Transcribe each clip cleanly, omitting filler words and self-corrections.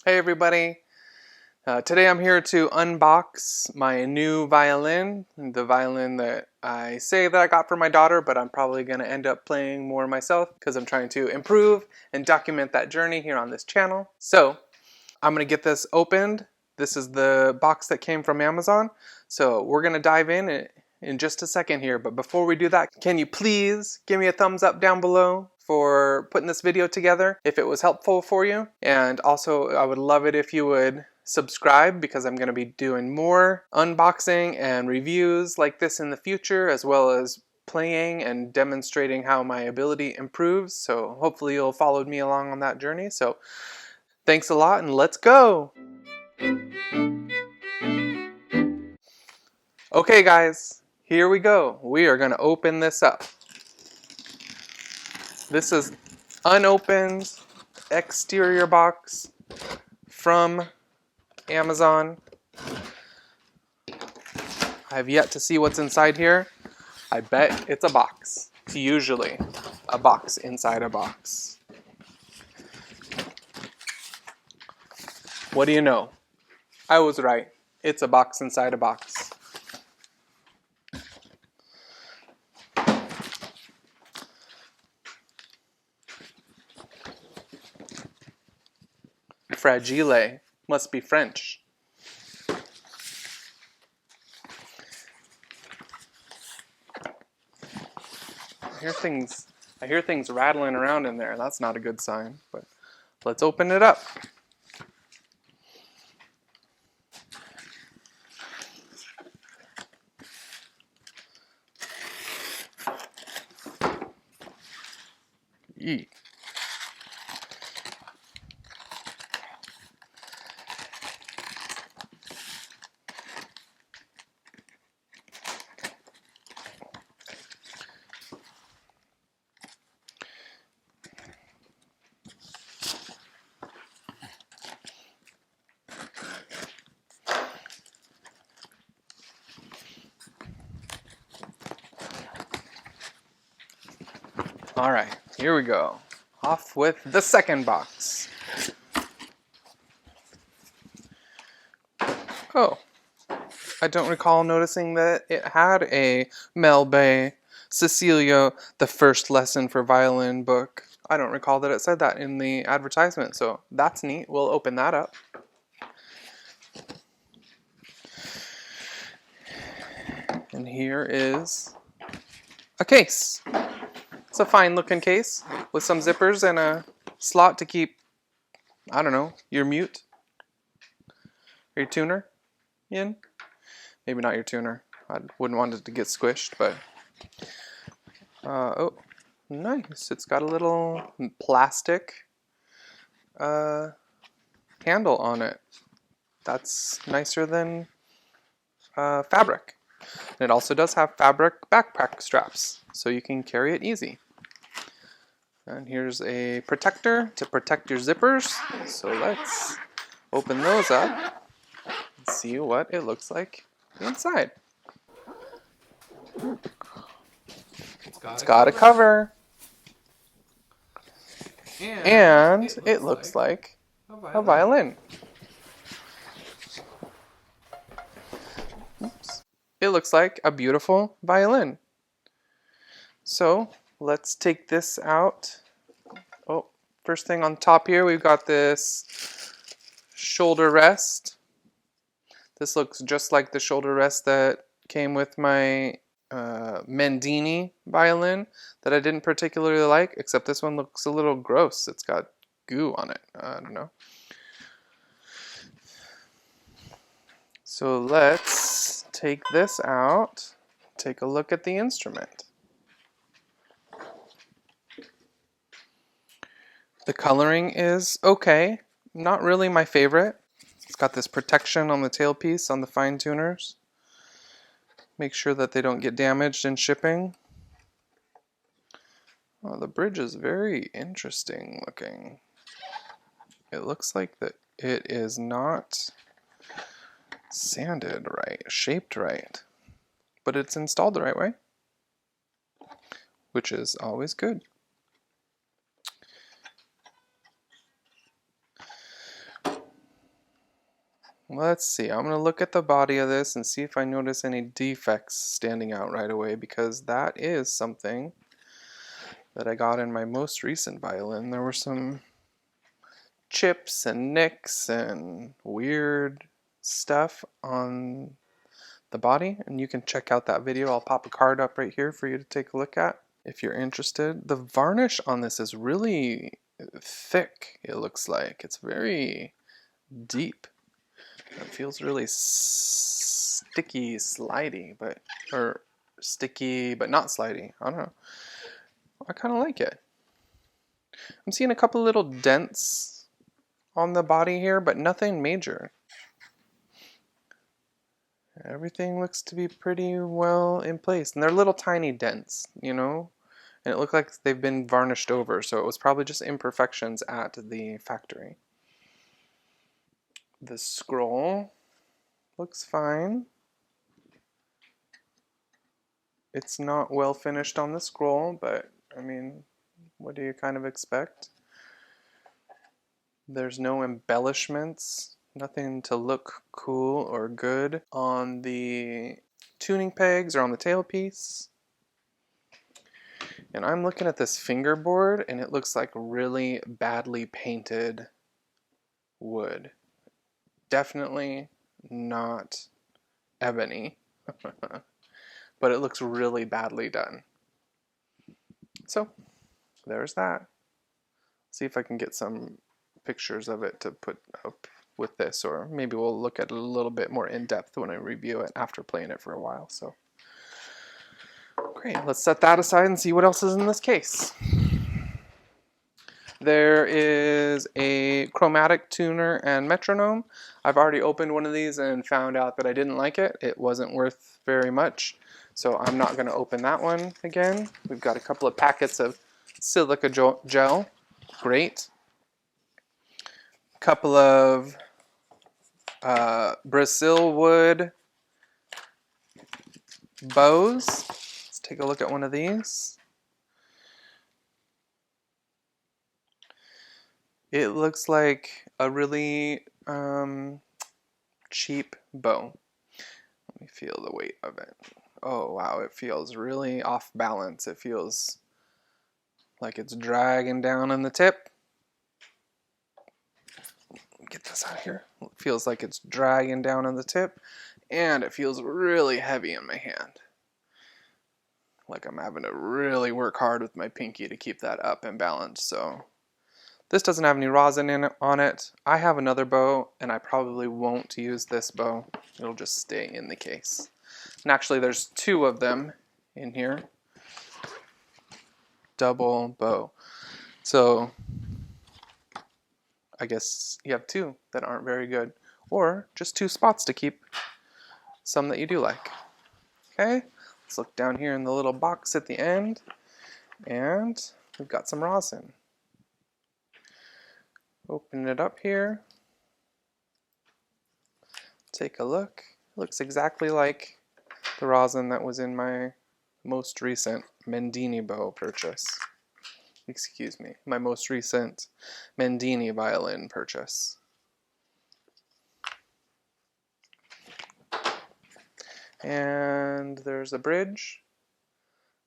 Hey everybody! Today I'm here to unbox my new violin, the violin that I say that I got for my daughter, but I'm probably going to end up playing more myself because I'm trying to improve and document that journey here on this channel. So I'm going to get this opened. This is the box that came from Amazon, so we're going to dive in just a second here. But before we do that, can you please give me a thumbs up down below for putting this video together if it was helpful for you? And also I would love it if you would subscribe, because I'm going to be doing more unboxing and reviews like this in the future, as well as playing and demonstrating how my ability improves. So hopefully you'll follow me along on that journey. So thanks a lot, and let's go! Okay guys, here we go. We are going to open this up. This is unopened exterior box from Amazon. I have yet to see what's inside here. I bet it's a box. It's usually a box inside a box. What do you know? I was right. It's a box inside a box. Fragile. Must be French. I hear things rattling around in there. That's not a good sign, but let's open it up. Eee. All right, here we go. Off with the second box. Oh, I don't recall noticing that it had a Mel Bay Cecilio, the first lesson for violin book. I don't recall that it said that in the advertisement, so that's neat. We'll open that up. And here is a case. It's a fine looking case with some zippers and a slot to keep, I don't know, your mute or your tuner in. Maybe not your tuner. I wouldn't want it to get squished, but oh, nice. It's got a little plastic handle on it. That's nicer than fabric. And it also does have fabric backpack straps, so you can carry it easy. And here's a protector to protect your zippers. So let's open those up and see what it looks like inside. It's got a cover. And it looks like a violin. Oops. It looks like a beautiful violin. So let's take this out. Oh, first thing on top here, we've got this shoulder rest. This looks just like the shoulder rest that came with my Mendini violin that I didn't particularly like, except this one looks a little gross. It's got goo on it. I don't know. So let's take this out, take a look at the instrument. The coloring is okay, not really my favorite. It's got this protection on the tailpiece on the fine tuners. Make sure that they don't get damaged in shipping. Oh, the bridge is very interesting looking. It looks like that it is not sanded right, shaped right, but it's installed the right way, which is always good. Let's see, I'm going to look at the body of this and see if I notice any defects standing out right away, because that is something that I got in my most recent violin. There were some chips and nicks and weird stuff on the body, and you can check out that video. I'll pop a card up right here for you to take a look at if you're interested. The varnish on this is really thick, it looks like. It's very deep. It feels really sticky, slidey, or sticky but not slidey. I don't know. I kind of like it. I'm seeing a couple little dents on the body here, but nothing major. Everything looks to be pretty well in place. And they're little tiny dents, you know? And it looked like they've been varnished over, so it was probably just imperfections at the factory. The scroll looks fine. It's not well finished on the scroll, but I mean, what do you kind of expect? There's no embellishments, nothing to look cool or good on the tuning pegs or on the tailpiece. And I'm looking at this fingerboard and it looks like really badly painted wood. Definitely not ebony, but it looks really badly done. So there's that. See if I can get some pictures of it to put up with this, or maybe we'll look at it a little bit more in depth when I review it after playing it for a while. So great, let's set that aside and see what else is in this case. There is a chromatic tuner and metronome. I've already opened one of these and found out that I didn't like it. It wasn't worth very much, so I'm not going to open that one again. We've got a couple of packets of silica gel. Great. A couple of Brazil wood bows. Let's take a look at one of these. It looks like a really cheap bow. Let me feel the weight of it. Oh wow, it feels really off balance. It feels like it's dragging down on the tip. Get this out of here. It feels like it's dragging down on the tip, and it feels really heavy in my hand. Like I'm having to really work hard with my pinky to keep that up and balanced. So this doesn't have any rosin on it. I have another bow, and I probably won't use this bow. It'll just stay in the case. And actually, there's two of them in here. Double bow. So I guess you have two that aren't very good. Or just two spots to keep some that you do like. Okay, let's look down here in the little box at the end. And we've got some rosin. Open it up here. Take a look. It looks exactly like the rosin that was in my most recent Mendini bow purchase. Excuse me, my most recent Mendini violin purchase. And there's a bridge.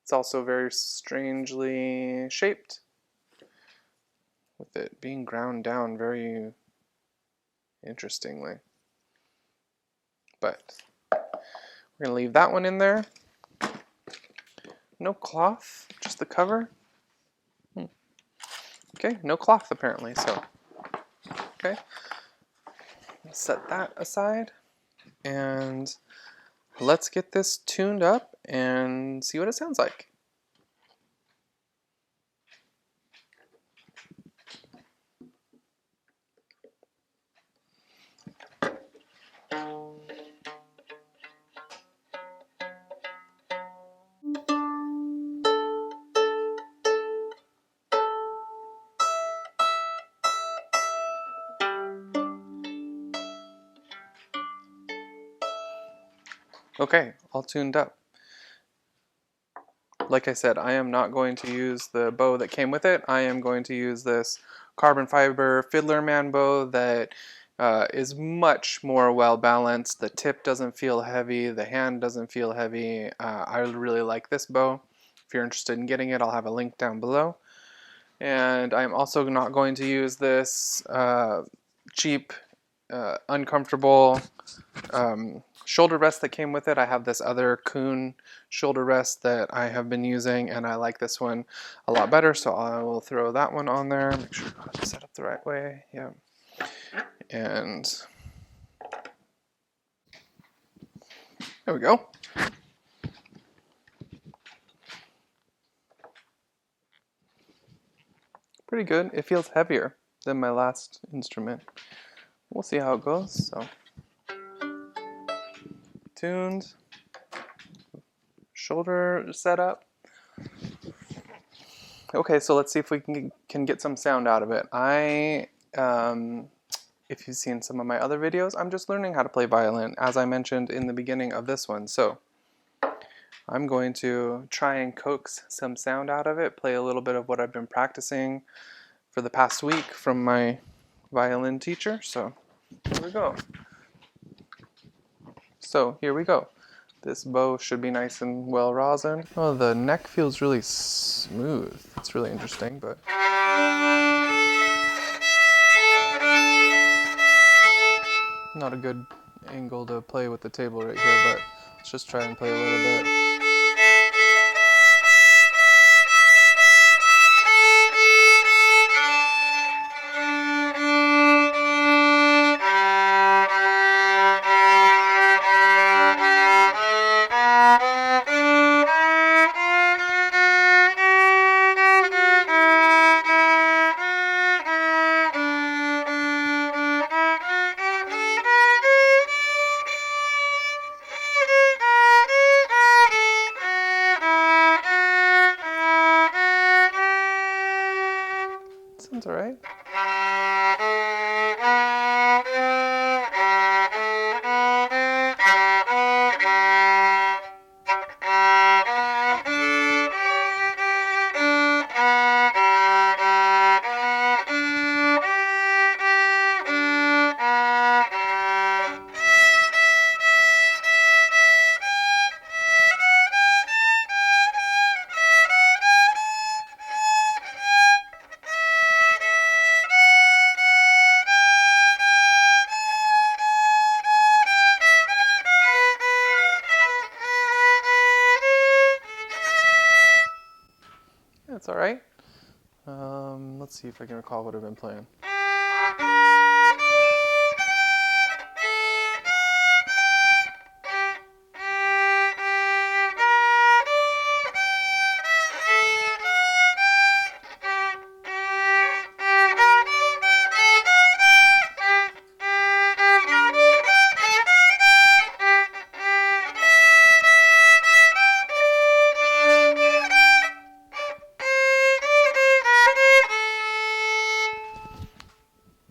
It's also very strangely shaped, with it being ground down very interestingly. But we're going to leave that one in there. No cloth, just the cover. Okay, no cloth apparently, so okay. Set that aside, and let's get this tuned up and see what it sounds like. Okay, all tuned up. Like I said, I am not going to use the bow that came with it. I am going to use this carbon fiber Fiddler Man bow that is much more well balanced. The tip doesn't feel heavy, the hand doesn't feel heavy. I really like this bow. If you're interested in getting it, I'll have a link down below. And I'm also not going to use this cheap, uncomfortable shoulder rest that came with it. I have this other Kuhn shoulder rest that I have been using, and I like this one a lot better, so I will throw that one on there. Make sure I have it set up the right way. Yeah. And there we go. Pretty good. It feels heavier than my last instrument. We'll see how it goes. So, tuned, shoulder setup. Okay, so let's see if we can get some sound out of it. If you've seen some of my other videos, I'm just learning how to play violin, as I mentioned in the beginning of this one. So I'm going to try and coax some sound out of it, play a little bit of what I've been practicing for the past week from my violin teacher. So here we go. This bow should be nice and well rosined. Oh, the neck feels really smooth. It's really interesting, but not a good angle to play with the table right here, but let's just try and play a little bit. Sounds alright. That's alright. Let's see if I can recall what I've been playing.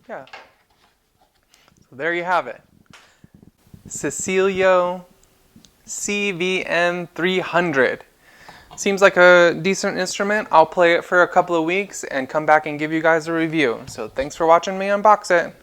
Yeah. So there you have it. Cecilio CVN 300. Seems like a decent instrument. I'll play it for a couple of weeks and come back and give you guys a review. So thanks for watching me unbox it.